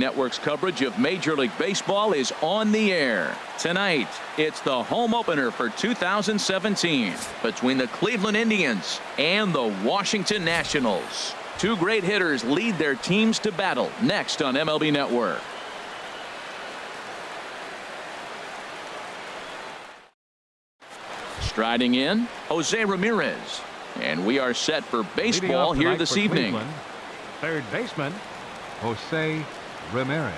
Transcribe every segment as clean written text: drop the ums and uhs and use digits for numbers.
Network's coverage of Major League Baseball is on the air. Tonight, it's the home opener for 2017 between the Cleveland Indians and the Washington Nationals. Two great hitters lead their teams to battle next on MLB Network. Striding in, Jose Ramirez. And we are set for baseball here this evening. Cleveland, third baseman, Jose Ramirez.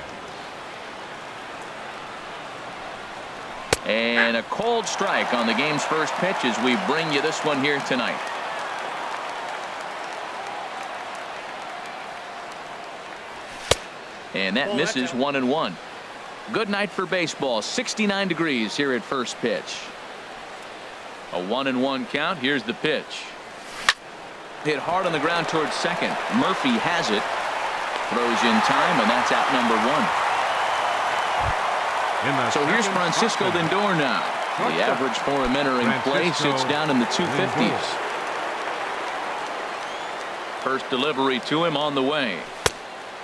And a cold strike on the game's first pitch as we bring you this one here tonight. And that misses 1-1. Good night for baseball. 69 degrees here at first pitch. A 1-1 count. Here's the pitch. Hit hard on the ground towards second. Murphy has it. Throws in time, and that's out number one. So here's Francisco Lindor now. The average for him entering play sits down in the 250s. First delivery to him on the way.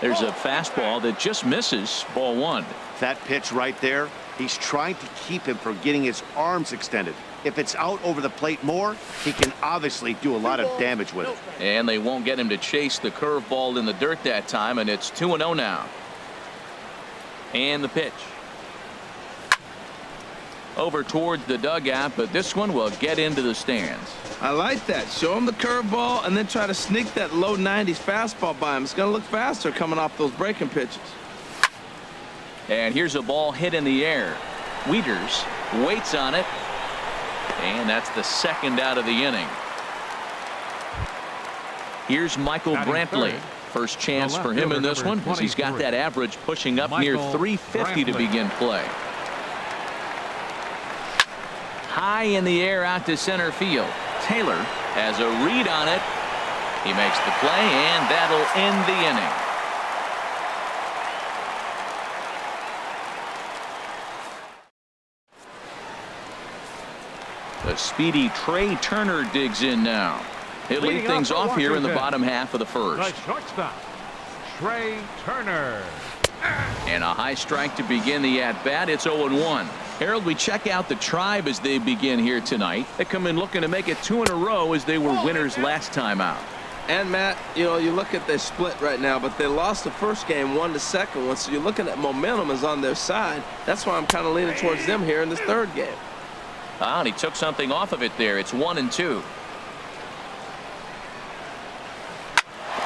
There's a fastball that just misses. Ball one. That pitch right there, he's trying to keep him from getting his arms extended. If it's out over the plate more, he can obviously do a lot of damage with it. And they won't get him to chase the curveball in the dirt that time, and it's 2-0 now. And the pitch. Over towards the dugout, but this one will get into the stands. I like that. Show him the curveball and then try to sneak that low 90s fastball by him. It's going to look faster coming off those breaking pitches. And here's a ball hit in the air. Wieters waits on it. And that's the second out of the inning. Here's Michael Brantley. First chance for him in this one because he's got that average pushing up near 350 to begin play. High in the air out to center field. Taylor has a read on it. He makes the play, and that'll end the inning. The speedy Trey Turner digs in now. He'll lead things off here in the bottom half of the first. The shortstop, Trey Turner. And a high strike to begin the at-bat. It's 0-1. Harold, we check out the Tribe as they begin here tonight. They come in looking to make it 2 in a row as they were winners last time out. And Matt, you know, you look at their split right now, but they lost the first game, won the second one, so you're looking at momentum is on their side. That's why I'm kind of leaning towards them here in this third game. And he took something off of it there. It's 1-2.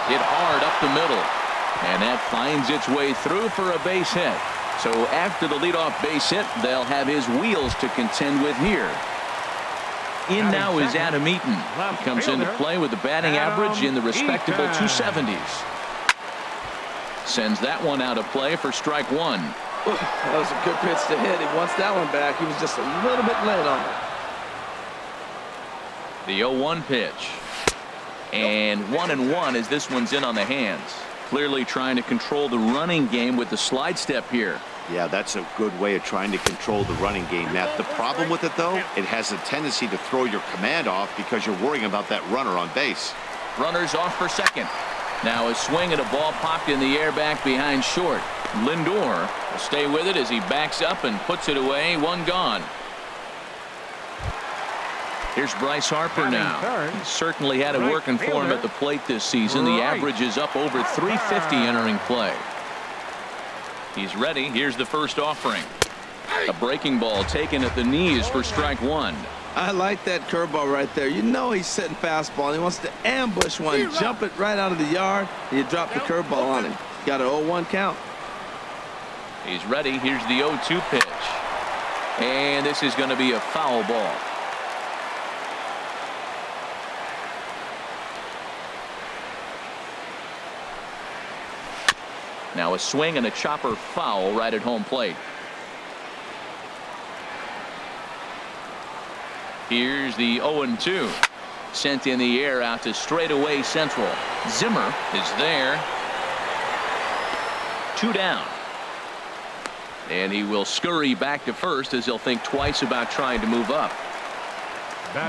Hit hard up the middle. And that finds its way through for a base hit. So after the leadoff base hit, they'll have his wheels to contend with here. In now is Adam Eaton. He comes into play with the batting average in the respectable 270s. Sends that one out of play for strike one. That was a good pitch to hit. He wants that one back. He was just a little bit late on it. The 0-1 pitch. And 1-1 as this one's in on the hands. Clearly trying to control the running game with the slide step here. Yeah, that's a good way of trying to control the running game, Matt. The problem with it, though, it has a tendency to throw your command off because you're worrying about that runner on base. Runners off for second. Now a swing at a ball popped in the air back behind short. Lindor will stay with it as he backs up and puts it away. One gone. Here's Bryce Harper now. He certainly had it working for him at the plate this season. The average is up over 350 entering play. He's ready. Here's the first offering. A breaking ball taken at the knees for strike one. I like that curveball right there. You know he's setting fastball. And he wants to ambush one, jump it right out of the yard, and you drop the curveball on him. Got an 0-1 count. He's ready. Here's the 0-2 pitch. And this is going to be a foul ball. Now a swing and a chopper foul right at home plate. Here's the 0-2. Sent in the air out to straightaway central. Zimmer is there. 2 down. And he will scurry back to first as he'll think twice about trying to move up.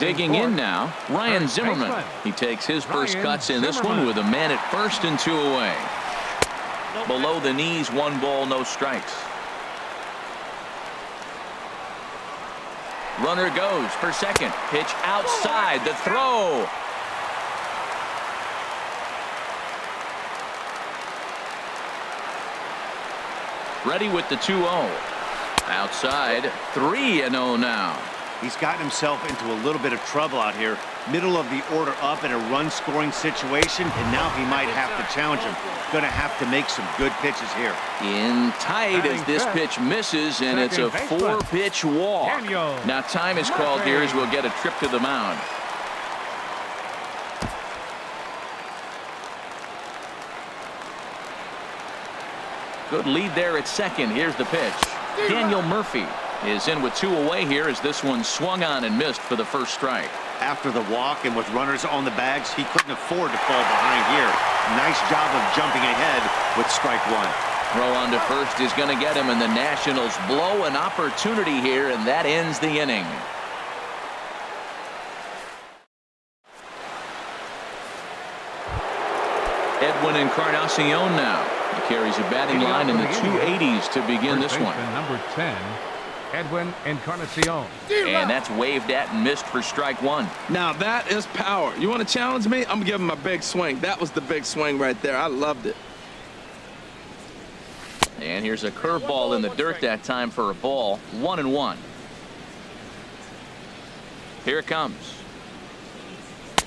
Digging in now, Ryan Zimmerman. He takes his first cuts in this one with a man at first and 2 away. Below the knees, 1 ball, no strikes. Runner goes for second. Pitch outside. The throw. Ready with the 2-0. Outside. 3-0 now. He's gotten himself into a little bit of trouble out here. Middle of the order up in a run-scoring situation, and now he might have to challenge him. Going to have to make some good pitches here. In tight as this pitch misses, and it's a 4-pitch walk. Now time is called here as we'll get a trip to the mound. Good lead there at second. Here's the pitch. Daniel Murphy is in with 2 away here as this one swung on and missed for the first strike. After the walk and with runners on the bags, he couldn't afford to fall behind here. Nice job of jumping ahead with strike 1. Throw on to first is going to get him, and the Nationals blow an opportunity here, and that ends the inning. Edwin Encarnacion now. He carries a batting line in the 280s to begin this one. Number 10, Edwin Encarnacion. And that's waved at and missed for strike 1. Now that is power. You want to challenge me? I'm going to give him a big swing. That was the big swing right there. I loved it. And here's a curveball in the dirt that time for a ball. 1-1. Here it comes.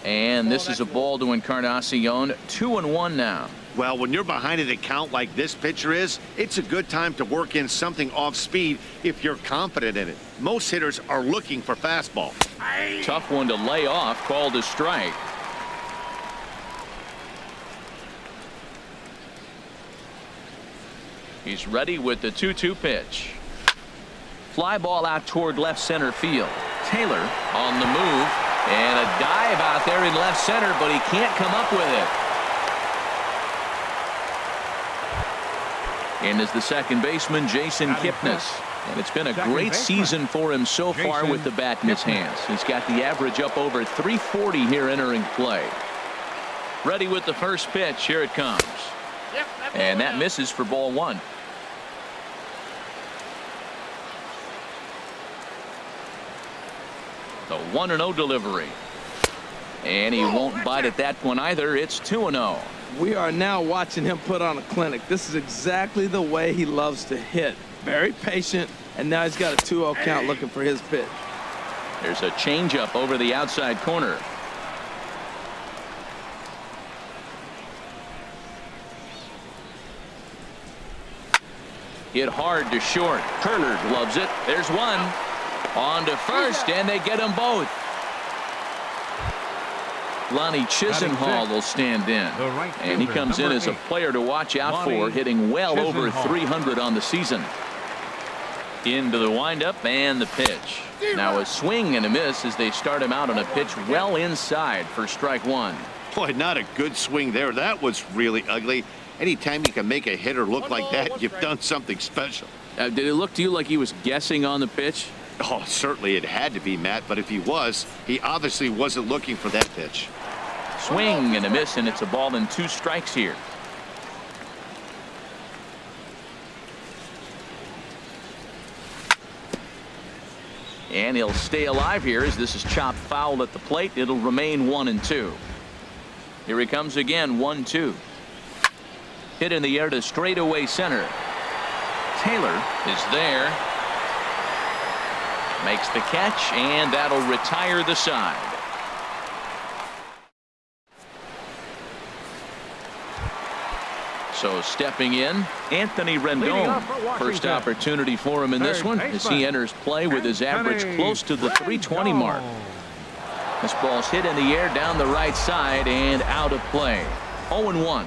And this is a ball to Encarnacion. 2-1 now. Well, when you're behind an account like this pitcher is, it's a good time to work in something off speed if you're confident in it. Most hitters are looking for fastball. Tough one to lay off, called a strike. He's ready with the 2-2 pitch. Fly ball out toward left center field. Taylor on the move, and a dive out there in left center, but he can't come up with it. And is the second baseman, Jason Kipnis. And it's been a great season for him so far with the bat in his hands. He's got the average up over 340 here entering play. Ready with the first pitch. Here it comes. And that misses for ball 1. The 1-0 delivery. And he won't bite at that one either. It's 2-0. We are now watching him put on a clinic. This is exactly the way he loves to hit. Very patient, and now he's got a 2-0 count looking for his pitch. There's a changeup over the outside corner. Hit hard to short. Turner gloves it. There's one. On to first, and they get them both. Lonnie Chisenhall will stand in, and he comes in as a player to watch out for, hitting well over 300 on the season. Into the windup and the pitch. Now a swing and a miss as they start him out on a pitch well inside for strike 1. Boy, not a good swing there. That was really ugly. Anytime you can make a hitter look like that, you've done something special. Did it look to you like he was guessing on the pitch? Oh, certainly it had to be, Matt, but if he was, he obviously wasn't looking for that pitch. Swing and a miss, and it's a ball and 2 strikes here. And he'll stay alive here as this is chopped foul at the plate. It'll remain 1-2. Here he comes again. 1-2. Hit in the air to straightaway center. Taylor is there. Makes the catch, and that'll retire the side. So stepping in, Anthony Rendon. First opportunity for him in this one as he enters play with his average close to the 320 mark. This ball's hit in the air down the right side and out of play. 0-1.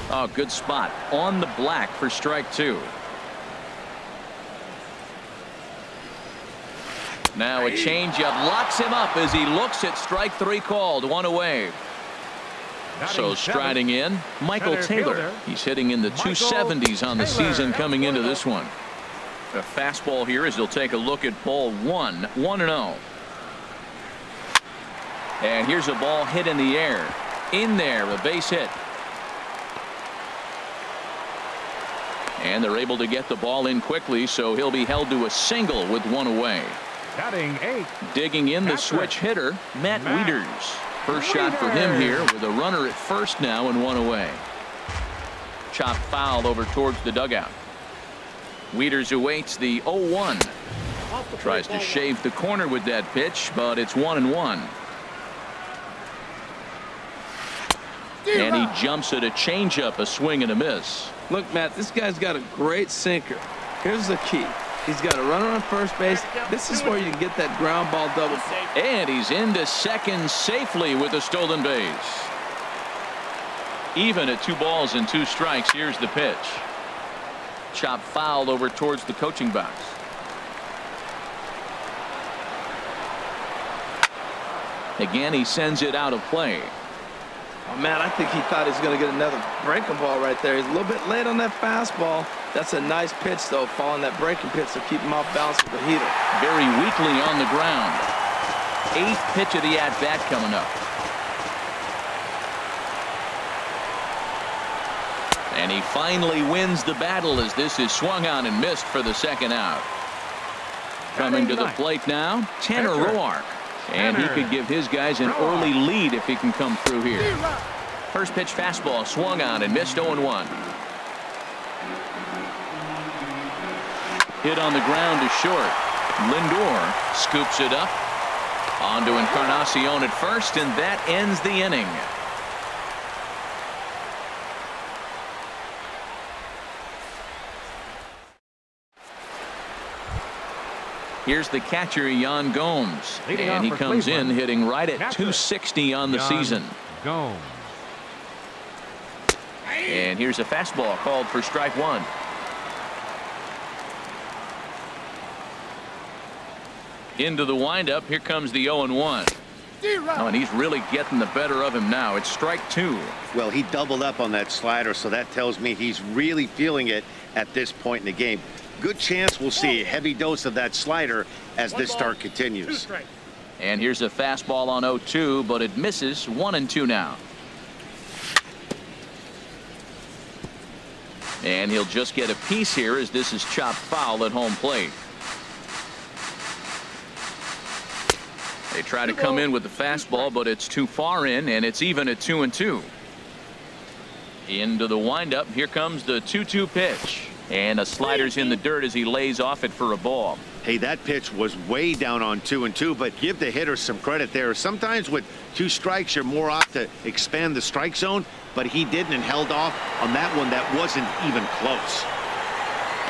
Oh, good spot on the black for strike 2. Now a changeup locks him up as he looks at strike 3 called. 1 away. So striding in, Michael Taylor. He's hitting in the 270s on the season coming into this one. A fastball here as he'll take a look at ball 1. 1-0. And here's a ball hit in the air. In there, a base hit. And they're able to get the ball in quickly, so he'll be held to a single with one away. Batting 8. Digging in the switch hitter, Matt Wieters. First shot for him here with a runner at first now and one away. Chop foul over towards the dugout. Wieters awaits the 0-1. Tries to shave the corner with that pitch, but it's 1-1. And he jumps at a changeup, a swing and a miss. Look, Matt, this guy's got a great sinker. Here's the key. He's got a runner on first base. This is where you can get that ground ball double play. And he's into second safely with a stolen base. Even at 2 balls and 2 strikes. Here's the pitch. Chop fouled over towards the coaching box. Again, he sends it out of play. Oh, man, I think he thought he was going to get another breaking ball right there. He's a little bit late on that fastball. That's a nice pitch, though, following that breaking pitch to keep him off balance with the heater. Very weakly on the ground. 8th pitch of the at-bat coming up. And he finally wins the battle as this is swung on and missed for the second out. Coming to the plate now, Tanner Roark. And he could give his guys an early lead if he can come through here. First pitch fastball swung on and missed 0-1. Hit on the ground to short. Lindor scoops it up. On to Encarnacion at first, and that ends the inning. Here's the catcher, Yan Gomes. And he comes in hitting right at 260 on the season. Gomes. And here's a fastball called for strike 1. Into the windup. Here comes the 0-1. Oh, and he's really getting the better of him now. It's strike 2. Well, he doubled up on that slider, so that tells me he's really feeling it at this point in the game. Good chance we'll see a heavy dose of that slider as this start continues. And here's a fastball on 0-2, but it misses. 1-2 now. And he'll just get a piece here as this is chopped foul at home plate. They try to come in with the fastball, but it's too far in, and it's even at 2-2. Into the windup. Here comes the 2-2 pitch. And a slider's in the dirt as he lays off it for a ball. Hey, that pitch was way down on 2-2, but give the hitter some credit there. Sometimes with 2 strikes, you're more off to expand the strike zone, but he didn't and held off on that one that wasn't even close.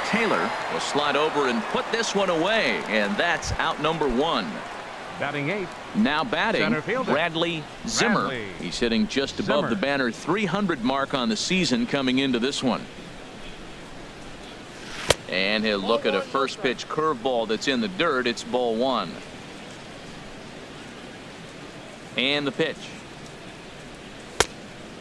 Taylor will slide over and put this one away, and that's out number 1. Batting 8. Now batting, Bradley Zimmer. He's hitting just above the banner 300 mark on the season coming into this one. And he'll look at a first pitch curveball that's in the dirt. It's ball 1. And the pitch.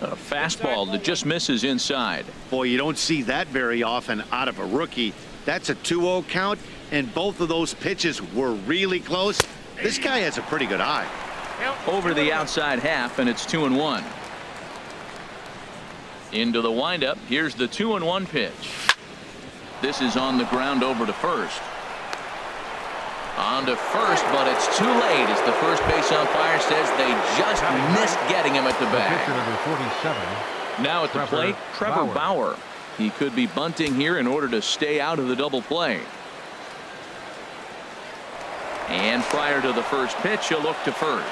A fastball that just misses inside. Boy, you don't see that very often out of a rookie. That's a 2-0 count, and both of those pitches were really close. This guy has a pretty good eye. Over the outside half, and it's 2-1. Into the windup. Here's the 2-1 pitch. This is on the ground over to first. On to first, but it's too late as the first base umpire says they just missed getting him at the bag. Pitcher number 47. Now at the plate, Trevor Bauer. He could be bunting here in order to stay out of the double play. And prior to the first pitch, he'll look to first.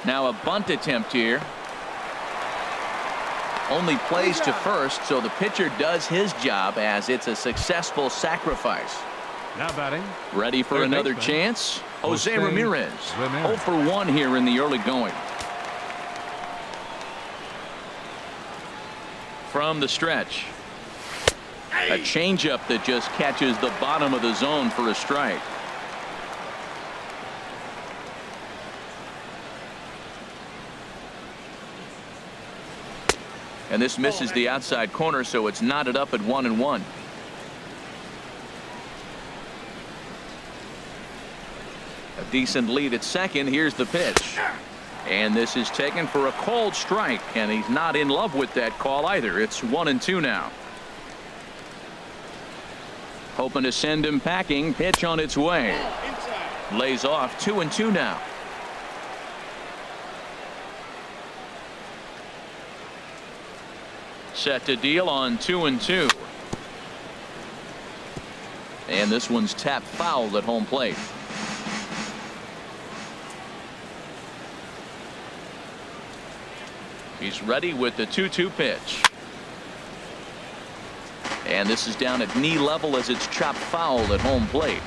Now a bunt attempt here. Only plays to first, so the pitcher does his job as it's a successful sacrifice. Now batting. Ready for another chance? Jose Ramirez. 0 for 1 here in the early going. From the stretch. A changeup that just catches the bottom of the zone for a strike. And this misses the outside corner, so it's knotted up at 1-1. A decent lead at second. Here's the pitch. And this is taken for a called strike, and he's not in love with that call either. It's 1-2 now. Hoping to send him packing. Pitch on its way. Lays off. 2-2 now. Set to deal on 2-2. And this one's tapped foul at home plate. He's ready with the 2-2 pitch. And this is down at knee level as it's chopped foul at home plate.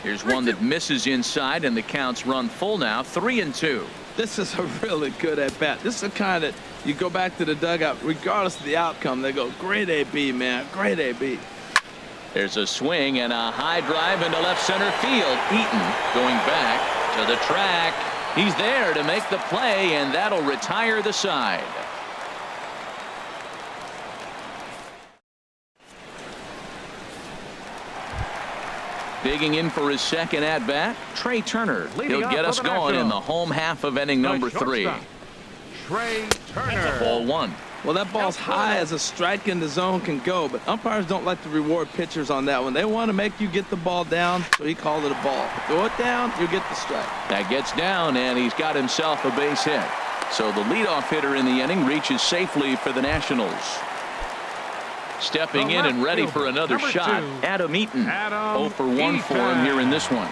Here's one that misses inside, and the count's run full now. 3-2. This is a really good at bat. This is the kind that you go back to the dugout, regardless of the outcome. They go, great AB, man, great AB. There's a swing and a high drive into left center field. Eaton going back to the track. He's there to make the play, and that'll retire the side. Digging in for his second at bat, Trey Turner. He'll get us going in the home half of inning number 3. Trey Turner. Ball 1. Well, that ball's high as a strike in the zone can go, but umpires don't like to reward pitchers on that one. They want to make you get the ball down, so he called it a ball. Throw it down, you get the strike. That gets down, and he's got himself a base hit. So the leadoff hitter in the inning reaches safely for the Nationals. Stepping in and ready for another shot, Adam Eaton. 0 for 1 for him here in this one.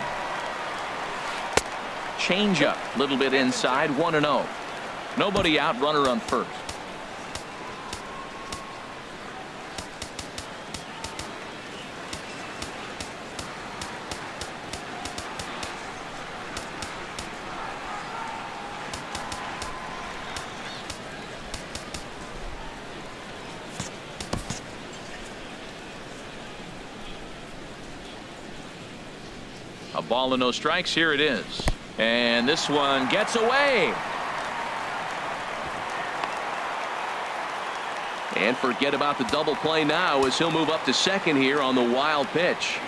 Changeup, a little bit inside, 1-0. Nobody out, runner on first. A ball and no strikes. Here it is. And this one gets away. And forget about the double play now as he'll move up to second here on the wild pitch.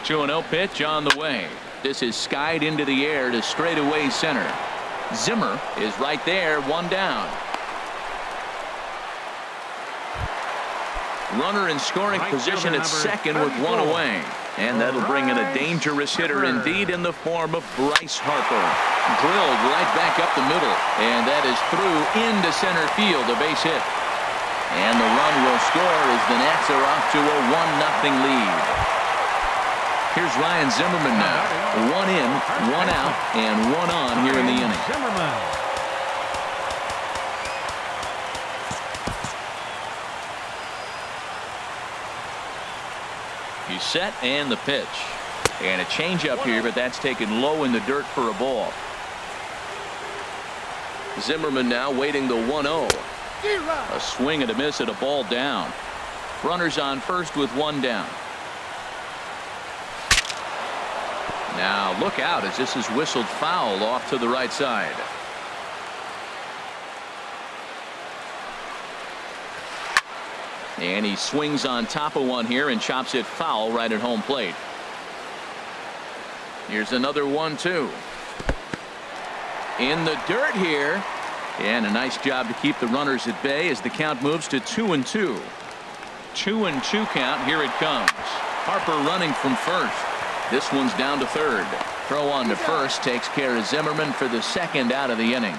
2-0 pitch on the way. This is skied into the air to straightaway center. Zimmer is right there, one down. Runner in scoring position at second with one away. And that'll bring in a dangerous hitter indeed in the form of Bryce Harper. Drilled right back up the middle. And that is through into center field, a base hit. And the run will score as the Nats are off to a 1-0 lead. Here's Ryan Zimmerman now. 1 in, 1 out, and 1 on here in the inning. He's set and the pitch. And a changeup here, but that's taken low in the dirt for a ball. Zimmerman now waiting the 1-0. A swing and a miss at a ball down. Runners on first with one down. Now look out as this is whistled foul off to the right side. And he swings on top of one here and chops it foul right at home plate. Here's another 1-2. In the dirt here. And a nice job to keep the runners at bay as the count moves to 2-2. 2-2 count. Here it comes. Harper running from first. This one's down to third. Throw on to first takes care of Zimmerman for the second out of the inning.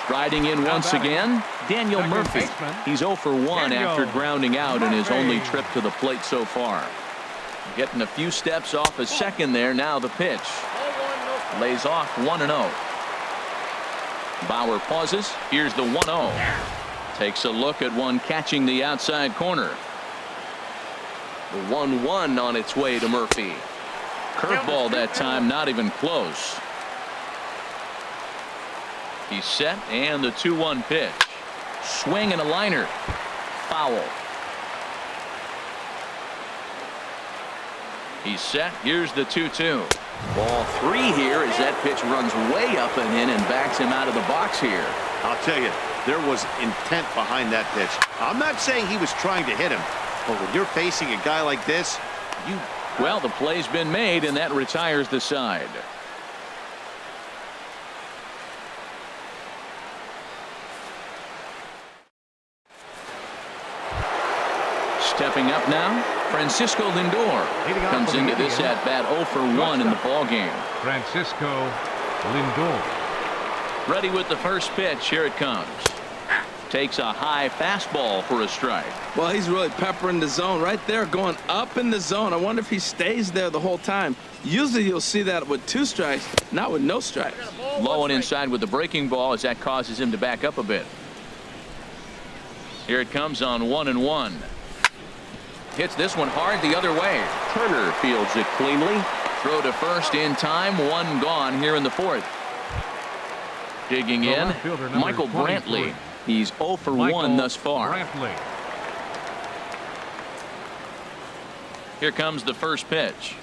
Striding in once again, Daniel Murphy. He's 0 for 1 after grounding out in his only trip to the plate so far. Getting a few steps off a second there. Now the pitch. Lays off 1-0. Bauer pauses. Here's the 1-0. Takes a look at one catching the outside corner. The 1-1 on its way to Murphy. Curveball that time, not even close. He's set and the 2-1 pitch. Swing and a liner. Foul. He's set. Here's the 2-2. Ball 3 here as that pitch runs way up and in and backs him out of the box here. I'll tell you, There was intent behind that pitch. I'm not saying he was trying to hit him, but when you're facing a guy like this, Well, the play's been made, and that retires the side. Stepping up now, Francisco Lindor comes into this at bat 0 for 1 in the ball game. Francisco Lindor. Ready with the first pitch. Here it comes. Takes a high fastball for a strike. Well, he's really peppering the zone right there, going up in the zone. I wonder if he stays there the whole time. Usually you'll see that with 2 strikes, not with no strikes. Low and inside with the breaking ball as that causes him to back up a bit. Here it comes on 1-1. Hits this one hard the other way. Turner fields it cleanly. Throw to first in time. 1 gone here in the 4th. Digging in, Michael Brantley. He's 0 for 1 thus far. Brantley. Here comes the first pitch.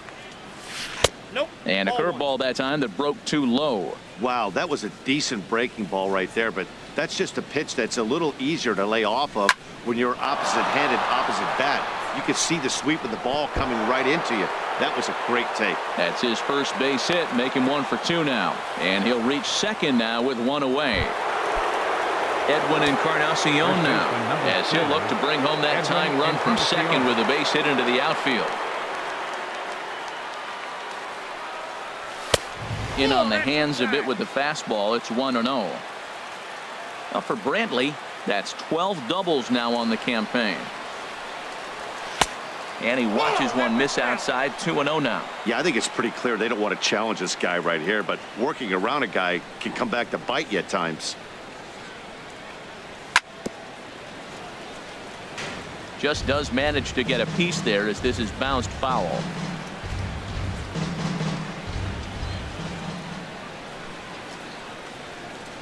Nope. And a curveball that time that broke too low. wow, that was a decent breaking ball right there, but that's just a pitch that's a little easier to lay off of when you're opposite-handed, opposite bat. You could see the sweep of the ball coming right into you. That was a great take. That's his first base hit, making 1 for 2 now. And he'll reach second now with 1 away. Edwin Encarnacion now, as he'll look to bring home that tying run from second with a base hit into the outfield. In on the hands a bit with the fastball. It's 1-0. Now for Brantley, that's 12 doubles now on the campaign. And he watches one miss outside. 2-0 now. Yeah, I think it's pretty clear they don't want to challenge this guy right here, but working around a guy can come back to bite you at times. Just does manage to get a piece there as this is bounced foul.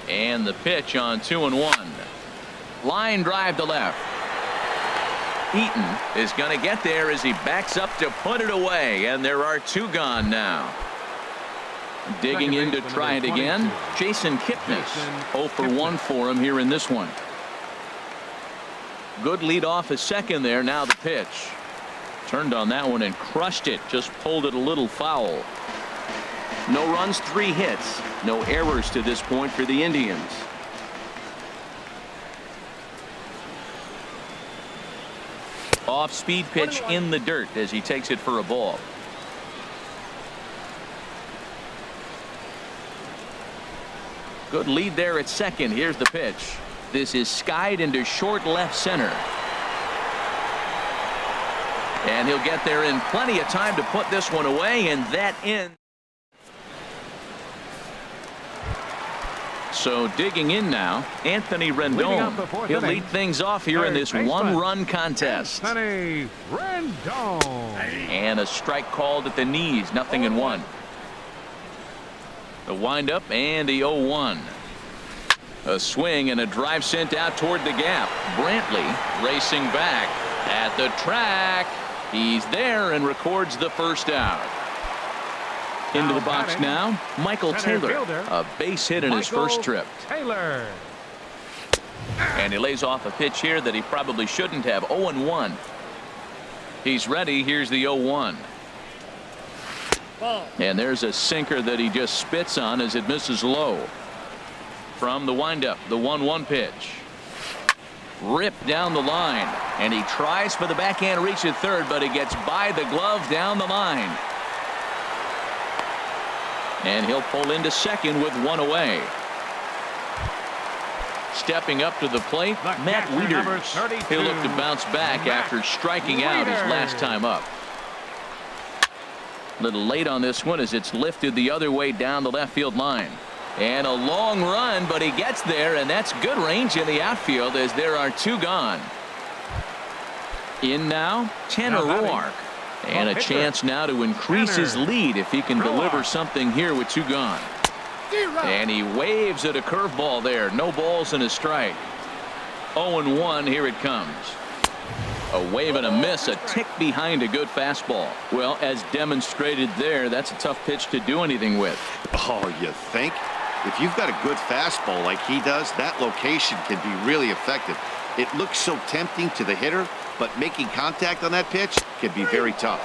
And the pitch on 2-1. Line drive to left. Eaton is going to get there as he backs up to put it away, and there are 2 gone now. Digging in to try it again, Jason Kipnis. 0 for 1 for him here in this one. Good lead off a second there. Now the pitch. Turned on that one and crushed it. Just pulled it a little foul. No runs, 3 hits. No errors to this point for the Indians. Off-speed pitch in the dirt as he takes it for a ball. Good lead there at second. Here's the pitch. This is skied into short left center. And he'll get there in plenty of time to put this one away, and that ends. So digging in now, Anthony Rendon. He'll lead things off here in this 1-run contest. Anthony Rendon. And a strike called at the knees. 0-1. The windup and the 0-1. A swing and a drive sent out toward the gap. Brantley racing back at the track. He's there and records the first out. Into the box now, Michael Taylor. A base hit in his first trip. Taylor. And he lays off a pitch here that he probably shouldn't have. 0-1. He's ready. Here's the 0-1. And there's a sinker that he just spits on as it misses low. From the windup, the 1-1 pitch. Ripped down the line. And he tries for the backhand reach at third, but he gets by the glove down the line. And he'll pull into second with 1 away. Stepping up to the plate, Matt Wieters. He'll look to bounce back after striking out his last time up. A little late on this one as it's lifted the other way down the left field line. And a long run, but he gets there, and that's good range in the outfield as there are 2 gone. In now, Tanner Roark. And a chance now to increase his lead if he can deliver something here with 2 gone. And he waves at a curveball there. No balls and a strike. 0-1. Here it comes. A wave and a miss, a tick behind a good fastball. Well, as demonstrated there, that's a tough pitch to do anything with. Oh, you think? If you've got a good fastball like he does, that location can be really effective. It looks so tempting to the hitter, but making contact on that pitch can be very tough.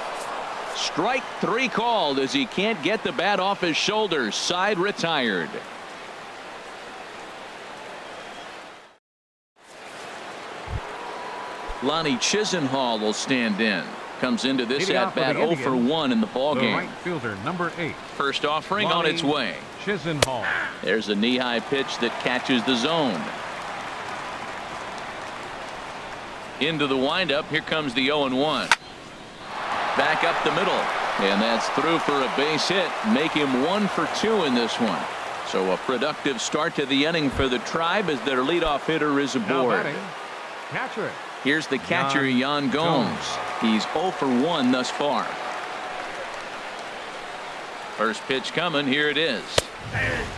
Strike 3 called as he can't get the bat off his shoulders. Side retired. Lonnie Chisenhall will stand in. Comes into this at bat 0 for 1 in the ball game. Right fielder, number 8. First offering on its way. Chisenhall. There's a knee-high pitch that catches the zone. Into the windup. Here comes the 0-1. Back up the middle. And that's through for a base hit. Make him 1 for 2 in this one. So a productive start to the inning for the Tribe as their leadoff hitter is aboard. Catcher. Here's the catcher, Yan Gomes. He's 0 for 1 thus far. First pitch coming. Here it is.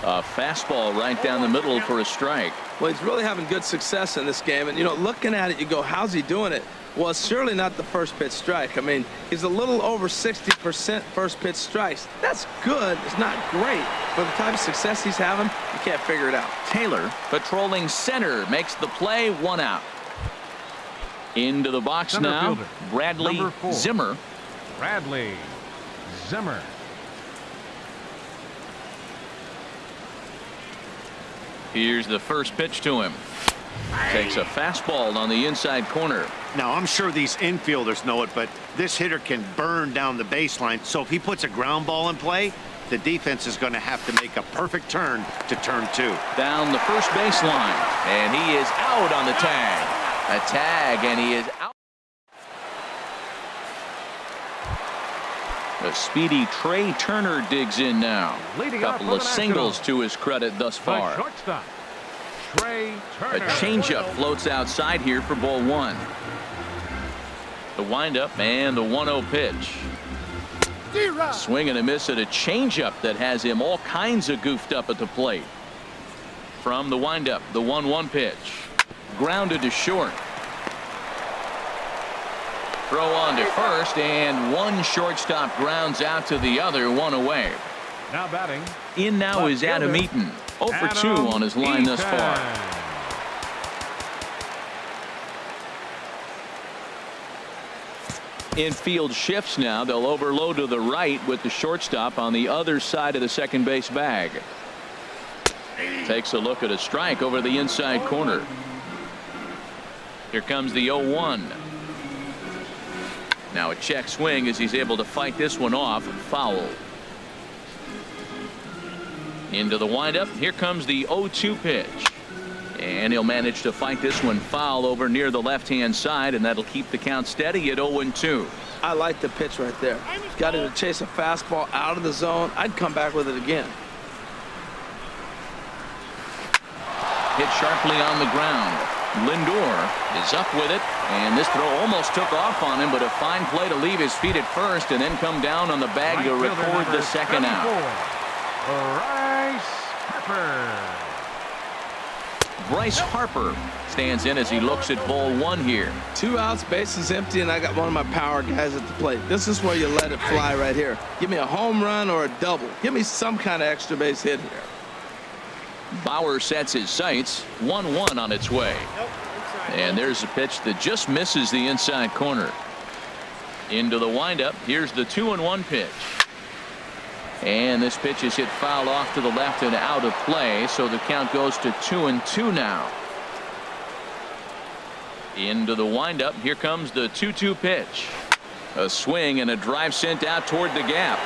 A fastball right down the middle for a strike. Well, he's really having good success in this game. And, you know, looking at it, you go, how's he doing it? Well, it's surely not the first pitch strike. I mean, he's a little over 60% first pitch strikes. That's good. It's not great. But the type of success he's having, you can't figure it out. Taylor patrolling center makes the play. 1 out. Into the box Center now. fielder, Bradley number 4. Zimmer. Bradley Zimmer. Here's the first pitch to him. Takes a fastball on the inside corner. Now, I'm sure these infielders know it, but this hitter can burn down the baseline. So if he puts a ground ball in play, the defense is going to have to make a perfect turn to turn 2. Down the first baseline. And he is out on the tag. A tag, and he is out. The speedy Trey Turner digs in now. Leading Couple off of for the singles Nationals. to his credit thus far. The shortstop, Trey Turner. A changeup floats outside here for ball 1. The windup and the 1-0 pitch. Swing and a miss at a changeup that has him all kinds of goofed up at the plate. From the windup, the 1-1 pitch. Grounded to short. Throw on to first, and one shortstop grounds out to the other, 1 away. Now batting. In now is Adam Eaton. 0 for 2 on his line thus far. Infield shifts now. They'll overload to the right with the shortstop on the other side of the second base bag. Takes a look at a strike over the inside corner. Here comes the 0-1. Now a check swing as he's able to fight this one off. Foul. Into the windup. Here comes the 0-2 pitch. And he'll manage to fight this one foul over near the left-hand side, and that'll keep the count steady at 0-2. I like the pitch right there. Got him to chase a fastball out of the zone. I'd come back with it again. Hit sharply on the ground. Lindor is up with it, and this throw almost took off on him, but a fine play to leave his feet at first and then come down on the bag to record the second out. Bryce Harper. Bryce Harper stands in as he looks at ball 1 here. 2 outs, bases empty, and I got one of my power guys at the plate. This is where you let it fly right here. Give me a home run or a double. Give me some kind of extra base hit here. Bauer sets his sights. 1-1 on its way. And there's a pitch that just misses the inside corner. Into the windup. Here's the 2-1 pitch. And this pitch is hit foul off to the left and out of play, so the count goes to 2-2 now. Into the windup. Here comes the 2-2 pitch. A swing and a drive sent out toward the gap.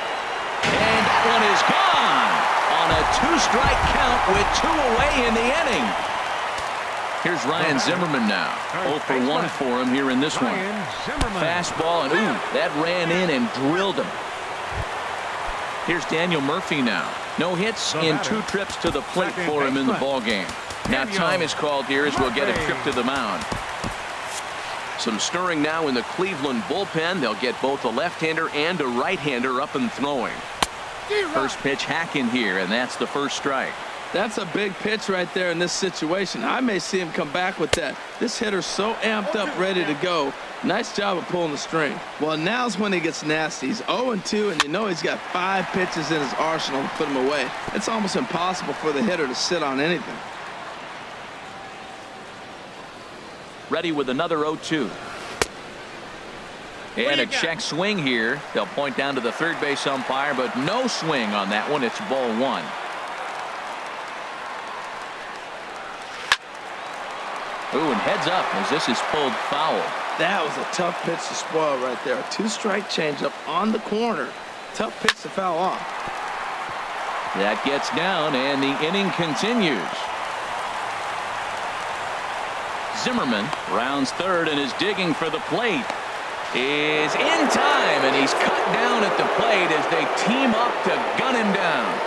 And that one is gone on a 2-strike count with 2 away in the inning. Here's Ryan Zimmerman now. 0 for 1 for him here in this one. Fastball, and ooh, that ran in and drilled him. Here's Daniel Murphy now. No hits in 2 trips to the plate for him in the ball game. Now time is called here as we'll get a trip to the mound. Some stirring now in the Cleveland bullpen. They'll get both a left-hander and a right-hander up and throwing. First pitch hack in here, and that's the first strike. That's a big pitch right there in this situation. I may see him come back with that. This hitter's so amped up, ready to go. Nice job of pulling the string. Well, now's when he gets nasty. He's 0-2, and you know he's got 5 pitches in his arsenal to put him away. It's almost impossible for the hitter to sit on anything. Ready with another 0-2. And a check swing here. They'll point down to the third base umpire, but no swing on that one. It's ball 1. Ooh, and heads up as this is pulled foul. That was a tough pitch to spoil right there. A 2-strike changeup on the corner. Tough pitch to foul off. That gets down, and the inning continues. Zimmerman rounds third and is digging for the plate. Is in time, and he's cut down at the plate as they team up to gun him down.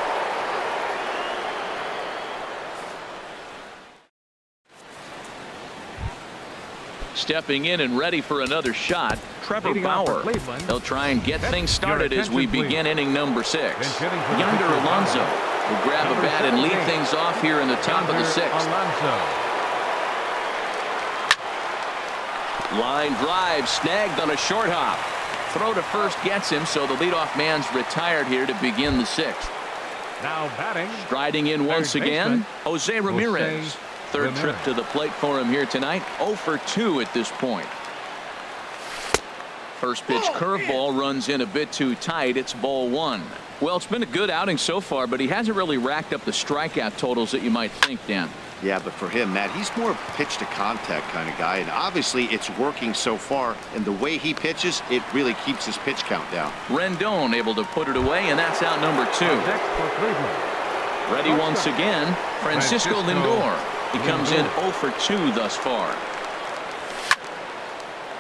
Stepping in and ready for another shot, Trevor Bauer. They'll try and get things started as we begin inning number 6. Yonder Alonso will grab a bat and lead things off here in the top of the 6th. Line drive snagged on a short hop. Throw to first gets him, so the leadoff man's retired here to begin the 6th. Now batting. Striding in once again, Jose Ramirez. Third trip to the plate for him here tonight. 0 for 2 at this point. First pitch curveball runs in a bit too tight. It's ball 1. Well, it's been a good outing so far, but he hasn't really racked up the strikeout totals that you might think, Dan. Yeah, but for him, Matt, he's more pitch to contact kind of guy, and obviously it's working so far, and the way he pitches, it really keeps his pitch count down. Rendon able to put it away, and that's out number 2. Ready once again, Francisco Lindor. He comes in 0 for 2 thus far.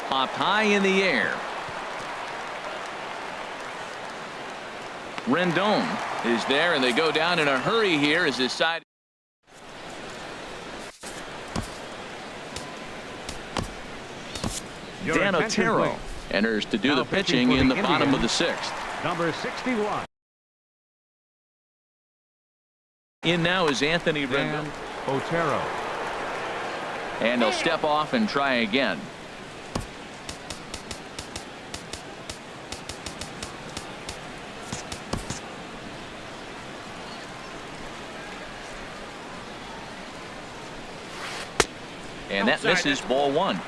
Popped high in the air. Rendon is there, and they go down in a hurry here as his side. Dan Otero enters to do the pitching in the bottom of the 6th. Number 61. In now is Anthony Rendon. Otero. And he'll step off and try again. And that misses, ball 1.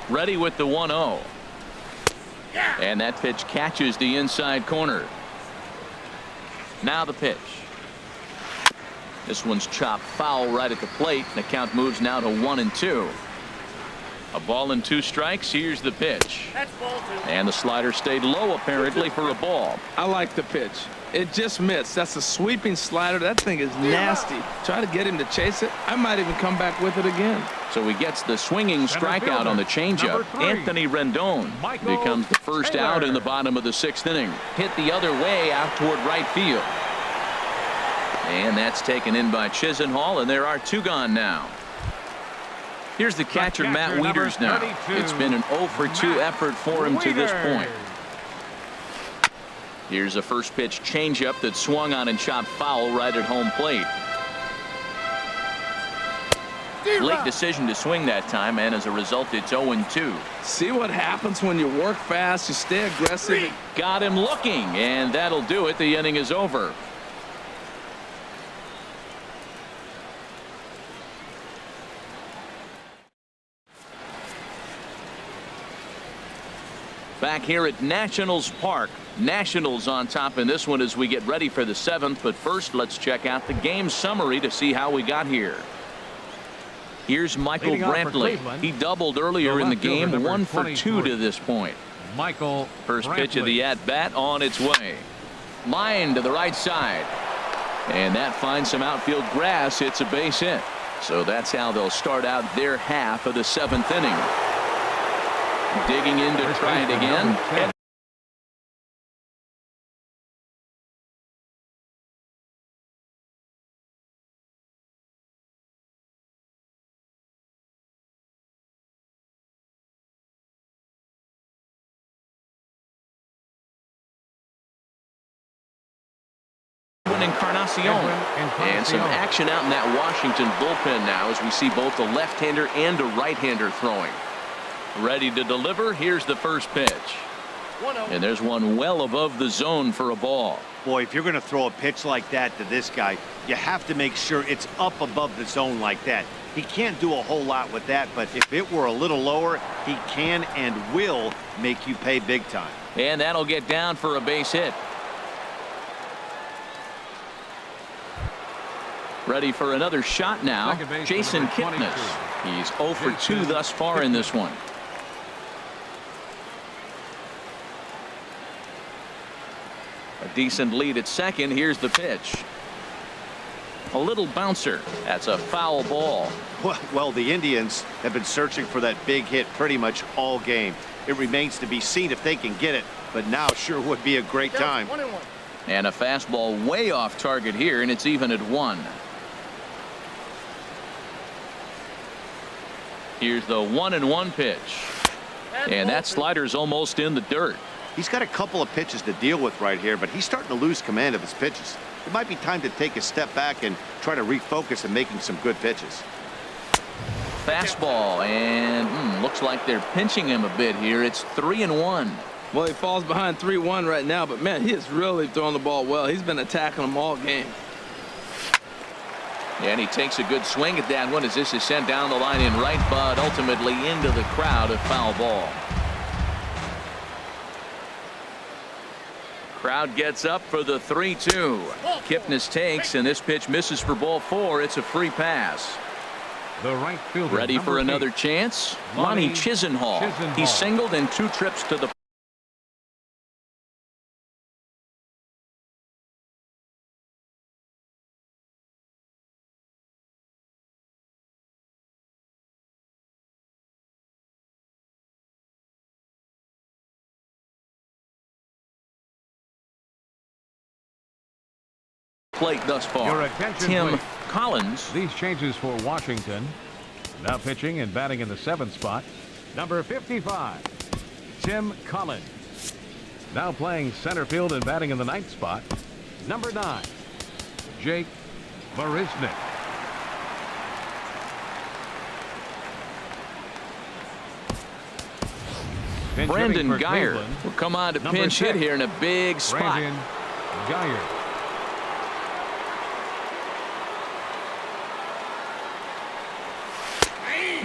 Ready with the 1-0. And that pitch catches the inside corner. Now the pitch. This one's chopped foul right at the plate. The count moves now to 1-2. A ball and 2 strikes. Here's the pitch. That's ball 2. And the slider stayed low apparently for a ball. I like the pitch. It just missed. That's a sweeping slider. That thing is nasty. Try to get him to chase it. I might even come back with it again. So he gets the swinging strikeout on the changeup. Anthony Rendon becomes the first out in the bottom of the 6th inning. Hit the other way out toward right field. And that's taken in by Chisenhall, and there are 2 gone now. Here's the catcher, Matt Wieters now. It's been an 0 for 2 effort for him to this point. Here's a first pitch changeup that swung on and chopped foul right at home plate. Late decision to swing that time, and as a result, it's 0-2. See what happens when you work fast, you stay aggressive. Got him looking, and that'll do it. The inning is over. Back here at Nationals Park. Nationals on top in this one as we get ready for the 7th. But first, let's check out the game summary to see how we got here. Here's Michael Brantley. He doubled earlier in the game. 1 for 2 to this point. Michael First pitch of the at-bat on its way. Line to the right side. And that finds some outfield grass. It's a base hit. So that's how they'll start out their half of the 7th inning. Digging in to try it again. Encarnacion. Encarnacion. And some action out in that Washington bullpen now as we see both a left-hander and a right-hander throwing. Ready to deliver. Here's the first pitch. And there's one well above the zone for a ball. Boy, if you're going to throw a pitch like that to this guy, you have to make sure it's up above the zone like that. He can't do a whole lot with that, but if it were a little lower, he can and will make you pay big time. And that'll get down for a base hit. Ready for another shot now. Jason Kipnis. He's 0 for 2 thus far in this one. A decent lead at second. Here's the pitch. A little bouncer. That's a foul ball. Well, the Indians have been searching for that big hit pretty much all game. It remains to be seen if they can get it, but now sure would be a great time. And a fastball way off target here, and it's even at 1. Here's the 1-1 pitch. And that slider's almost in the dirt. He's got a couple of pitches to deal with right here, but he's starting to lose command of his pitches. It might be time to take a step back and try to refocus on making some good pitches. Fastball, and looks like they're pinching him a bit here. It's 3-1. Well, he falls behind 3-1 right now, but man, he is really throwing the ball well. He's been attacking them all game. And he takes a good swing at that one as this is sent down the line in right, but ultimately into the crowd, a foul ball. Crowd gets up for the 3-2. Kipnis takes, and this pitch misses for ball 4. It's a free pass. The right fielder. Ready for another chance? Lonnie Chisenhall. He singled in 2 trips to the plate thus far. Your attention, Tim please. Collins. These changes for Washington. Now pitching and batting in the 7th spot. Number 55, Tim Collins. Now playing center field and batting in the 9th spot. Number 9, Jake Marisnick. Brandon Geyer will come on to pinch hit here in a big spot. Brandon Geyer.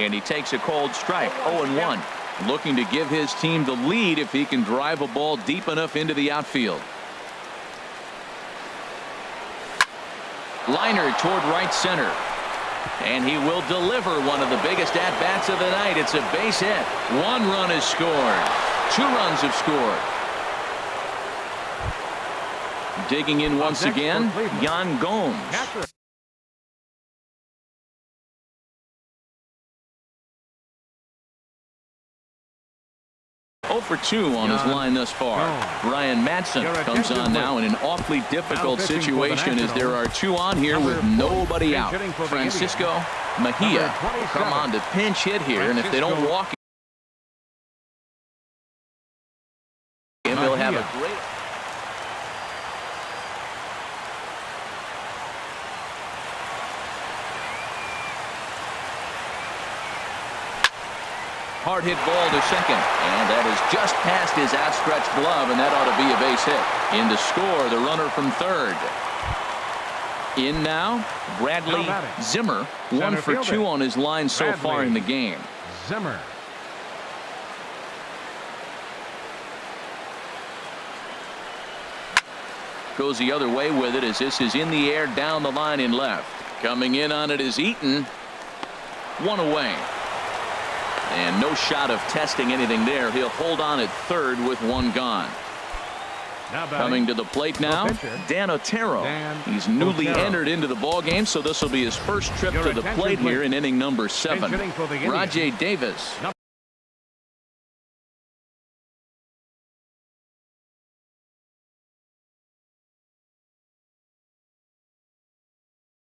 And he takes a cold strike. 0-1. Looking to give his team the lead if he can drive a ball deep enough into the outfield. Liner toward right center. And he will deliver one of the biggest at-bats of the night. It's a base hit. 1 run is scored. 2 runs have scored. Digging in once again, Yan Gomes. 0 for 2 on his line thus far. Ryan Madsen comes on now in an awfully difficult situation as there are 2 on here with nobody out. Francisco Mejia will come on to pinch hit here, and if they don't walk him, they'll have a great. Hard hit ball to second, and that is just past his outstretched glove, and that ought to be a base hit. In to score, the runner from third. In now, Bradley Zimmer, 1 for 2 on his line so far in the game. Zimmer. Goes the other way with it as this is in the air down the line in left. Coming in on it is Eaton. 1 away. And no shot of testing anything there. He'll hold on at third with 1 gone. Coming to the plate now, Dan Otero. He's newly entered into the ball game, so this will be his first trip to the plate here in inning number 7. Rajay Davis.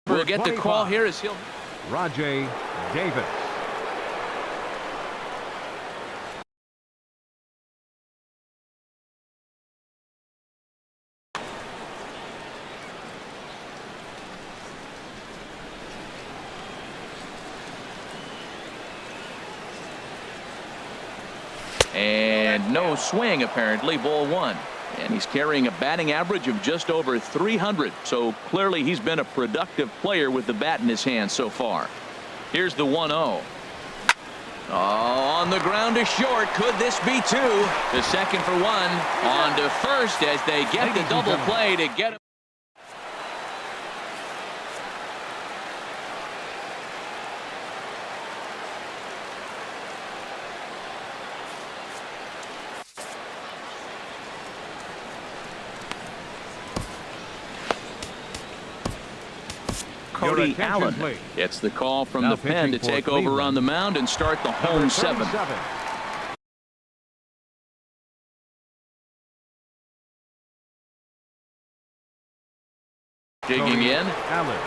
We'll get the call here as he'll. Rajay Davis. And no swing, apparently. Ball one. And he's carrying a batting average of just over 300. So clearly he's been a productive player with the bat in his hand so far. Here's the 1-0. Oh, on the ground to short. Could this be two? The second for one. On to first as they get the double play to get him. Cody Allen gets the call from the pen to take over on the mound and start the home seventh. Digging in. Allen.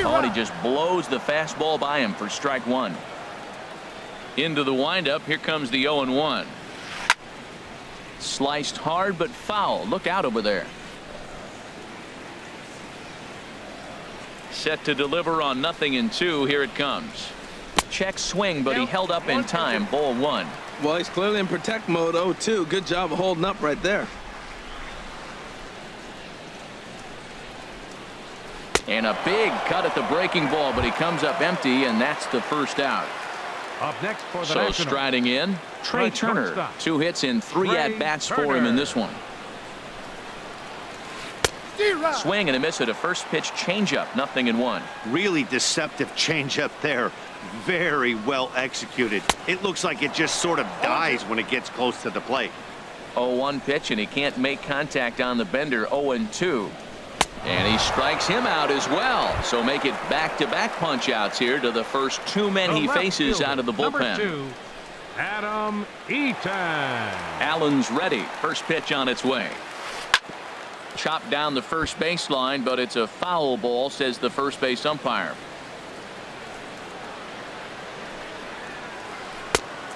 Oh, and he just blows the fastball by him for strike one. Into the windup. Here comes the 0-1. Sliced hard but foul. Look out over there. Set to deliver on 0-2. Here it comes. Check swing, but he held up in time. Ball one. Well, he's clearly in protect mode. 0-2. Good job of holding up right there. And a big cut at the breaking ball, but he comes up empty, and that's the first out. Up next for the So Nationals. striding in, Trey Turner. 2 hits in 3 at-bats for him in this one. Swing and a miss at a first pitch changeup. 0-1. Really deceptive changeup there. Very well executed. It looks like it just sort of dies when it gets close to the plate. 0-1 pitch, and he can't make contact on the bender. 0-2. And he strikes him out as well. So make it back-to-back punch outs here to the first 2 men he faces out of the bullpen. Number 2, Adam Eaton. Allen's ready. First pitch on its way. Chopped down the first baseline, but it's a foul ball, says the first base umpire.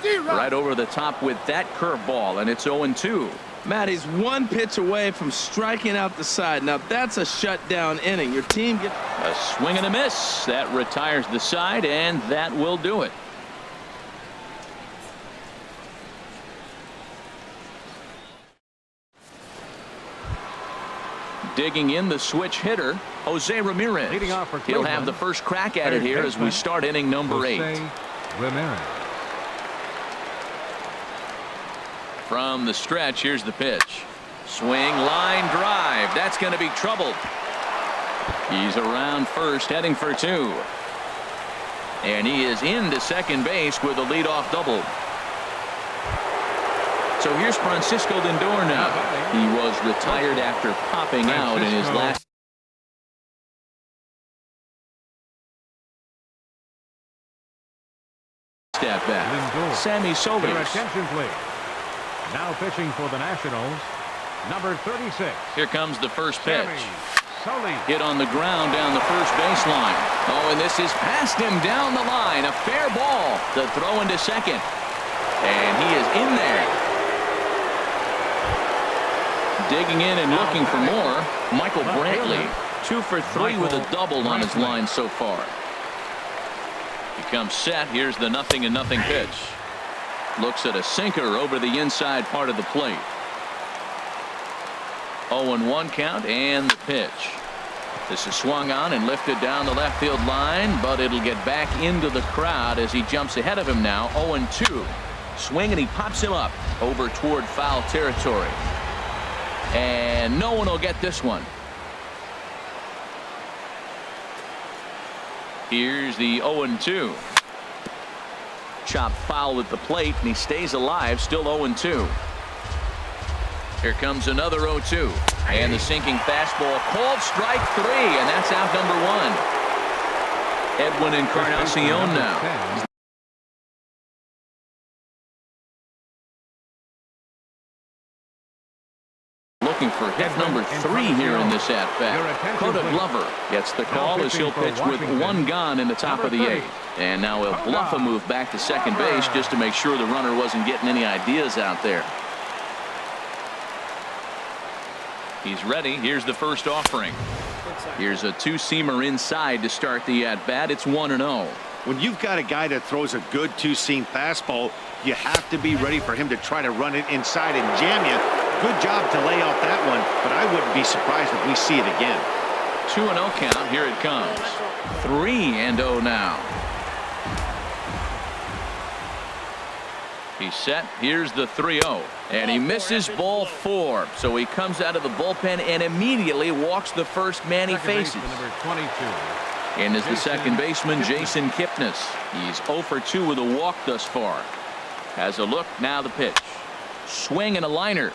Right over the top with that curveball, and it's 0-2. Matt, he's 1 pitch away from striking out the side. Now that's a shutdown inning. Your team gets a swing and a miss. That retires the side, and that will do it. Digging in, the switch hitter, Jose Ramirez. Leading off for He'll have the first crack at it here as we start inning number 8. Ramirez. From the stretch, here's the pitch. Swing, line drive. That's going to be trouble. He's around first, heading for 2. And he is into second base with a leadoff double. So here's Francisco Lindor now. He was retired after popping out in his last. Step back. Sammy Solis. Your attention, please. Now pitching for the Nationals, number 36. Here comes the first pitch. Solis. Hit on the ground down the first baseline. Oh, and this is past him down the line. A fair ball. The throw into second. And he is in there. Digging in and looking for more. Michael Brantley. 2 for 3 with a double on his line so far. He comes set. Here's the 0-0 pitch. Looks at a sinker over the inside part of the plate. 0-1 count and the pitch. This is swung on and lifted down the left field line, but it'll get back into the crowd as he jumps ahead of him now. 0-2. Swing, and he pops him up over toward foul territory. And no one will get this one. Here's the 0-2. Chop foul at the plate, and he stays alive, still 0-2. Here comes another 0-2. And the sinking fastball called strike 3, and that's out number 1. Edwin Encarnacion now. Looking for hit number 3 here in this at-bat. Coda Glover gets the call as he'll pitch with 1 gone in the top of the 8th. And now he'll bluff a move back to second base just to make sure the runner wasn't getting any ideas out there. He's ready. Here's the first offering. Here's a two-seamer inside to start the at-bat. It's 1-0. When you've got a guy that throws a good two-seam fastball, you have to be ready for him to try to run it inside and jam you. Good job to lay off that one, but I wouldn't be surprised if we see it again. 2-0 count. Here it comes. 3-0 now. He's set. Here's the 3-0. And he misses ball 4. So he comes out of the bullpen and immediately walks the first man he faces. Number 22. And is the second baseman, Jason Kipnis. He's 0 for 2 with a walk thus far. Has a look. Now the pitch. Swing and a liner.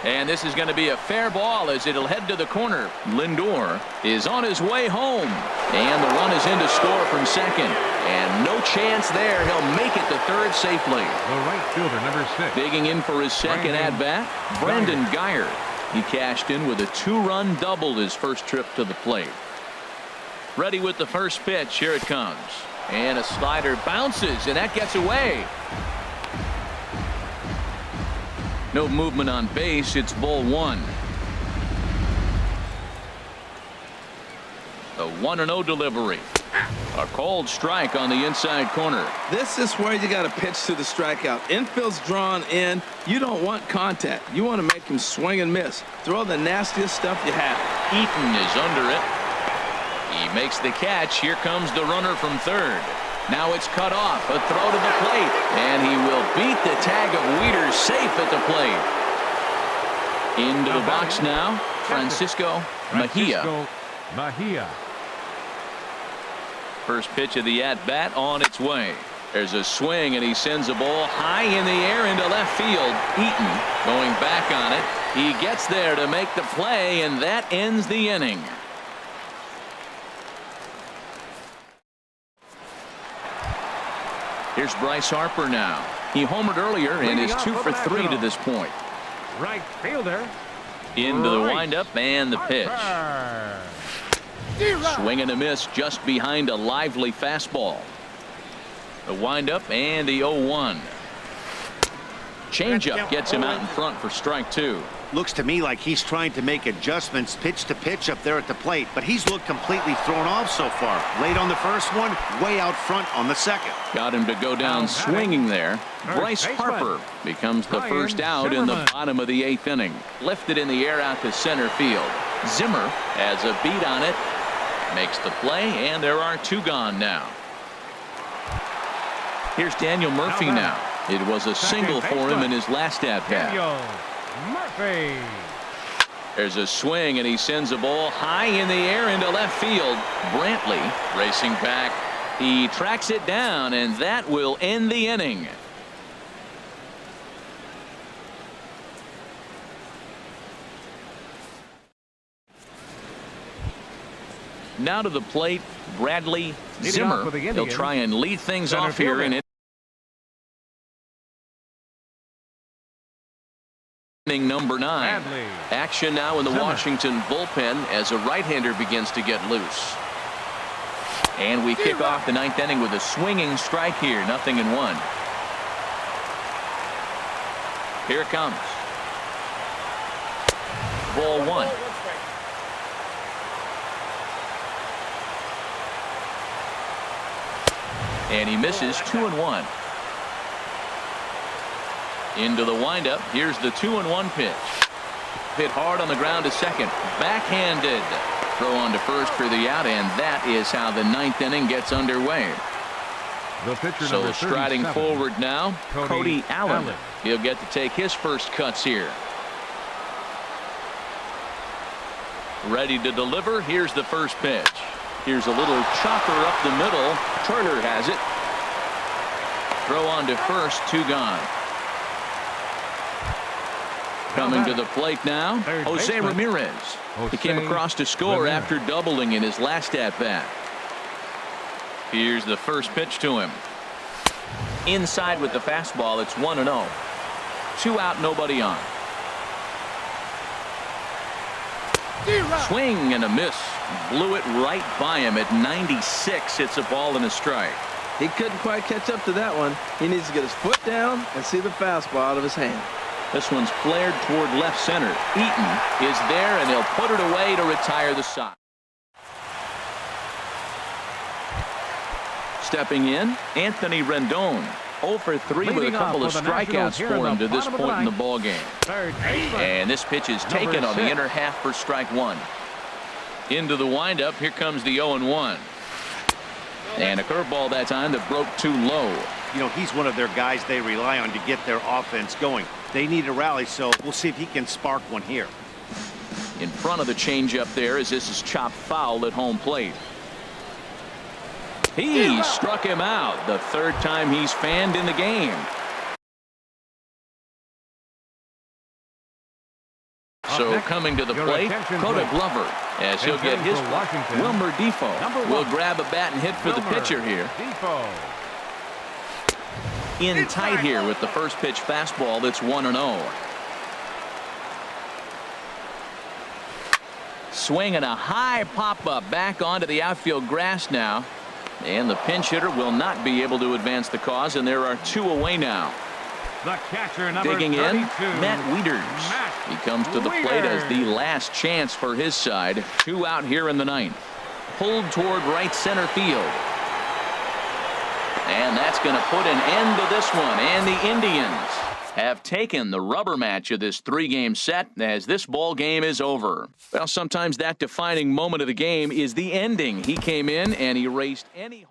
And this is going to be a fair ball as it'll head to the corner. Lindor is on his way home. And the run is in to score from second. And no chance there. He'll make it to third safely. The right fielder, number 6. Digging in for his second at-bat, Brandon Geyer. He cashed in with a 2-run double his first trip to the plate. Ready with the first pitch. Here it comes. And a slider bounces, and that gets away. No movement on base. It's ball 1. The 1-0 delivery. A cold strike on the inside corner. This is where you got to pitch to the strikeout. Infield's drawn in. You don't want contact. You want to make him swing and miss. Throw the nastiest stuff you have. Eaton is under it. He makes the catch. Here comes the runner from third. Now it's cut off. A throw to the plate. And he will beat the tag of Wieters safe at the plate. Into the box now, Francisco Mejia. First pitch of the at-bat on its way. There's a swing, and he sends a ball high in the air into left field. Eaton going back on it. He gets there to make the play, and that ends the inning. Here's Bryce Harper now. He homered earlier and is 2 for 3 to this point. Right fielder. Into the windup and the pitch. Swing and a miss just behind a lively fastball. The windup and the 0-1. Changeup gets him out in front for strike 2. Looks to me like he's trying to make adjustments pitch to pitch up there at the plate, but he's looked completely thrown off so far. Late on the first one, way out front on the second. Got him to go down swinging there. Bryce Harper becomes the first out in the bottom of the 8th inning. Lifted in the air out to center field. Zimmer has a beat on it. Makes the play, and there are 2 gone now. Here's Daniel Murphy now. It was a single for him in his last at-bat. Murphy. There's a swing, and he sends a ball high in the air into left field. Brantley racing back. He tracks it down, and that will end the inning. Now to the plate, Bradley Zimmer. He'll try and lead things off here in inning number 9. Action now in the Washington bullpen as a right-hander begins to get loose. And we kick off the 9th inning with a swinging strike here. 0-1. Here it comes. Ball 1. And he misses 2-1. Into the windup. Here's the 2-1 pitch. Hit hard on the ground to second. Backhanded. Throw on to first for the out, and that is how the 9th inning gets underway. So striding forward now, Cody Allen. He'll get to take his first cuts here. Ready to deliver. Here's the first pitch. Here's a little chopper up the middle. Turner has it. Throw on to first. 2 gone. Coming to the plate now, Jose Ramirez. He came across to score after doubling in his last at-bat. Here's the first pitch to him. Inside with the fastball. It's 1-0. 2 out, nobody on. Swing and a miss. Blew it right by him at 96. It's a ball and a strike. He couldn't quite catch up to that one. He needs to get his foot down and see the fastball out of his hand. This one's flared toward left center. Eaton is there, and he'll put it away to retire the side. Stepping in, Anthony Rendon. 0 for 3 with a couple of strikeouts for him to this point in the ball game. And this pitch is taken on the inner half for strike one. Into the windup. Here comes the 0-1. And a curveball that time that broke too low. You know, he's one of their guys they rely on to get their offense going. They need a rally, so we'll see if he can spark one here. In front of the changeup there as this is chopped foul at home plate. He struck him out the third time he's fanned in the game. So coming to the plate, Coda Glover, as he'll get his Wilmer Defoe will grab a bat and hit for the pitcher here. In tight here with the first pitch fastball that's 1-0. Swinging a high pop-up back onto the outfield grass now. And the pinch hitter will not be able to advance the cause, and there are 2 away now. The catcher, number Digging 32, in, Matt Wieters. He comes to the plate as the last chance for his side. 2 out here in the ninth. Pulled toward right center field. And that's going to put an end to this one. And the Indians have taken the rubber match of this 3-game set as this ball game is over. Well, sometimes that defining moment of the game is the ending. He came in and erased any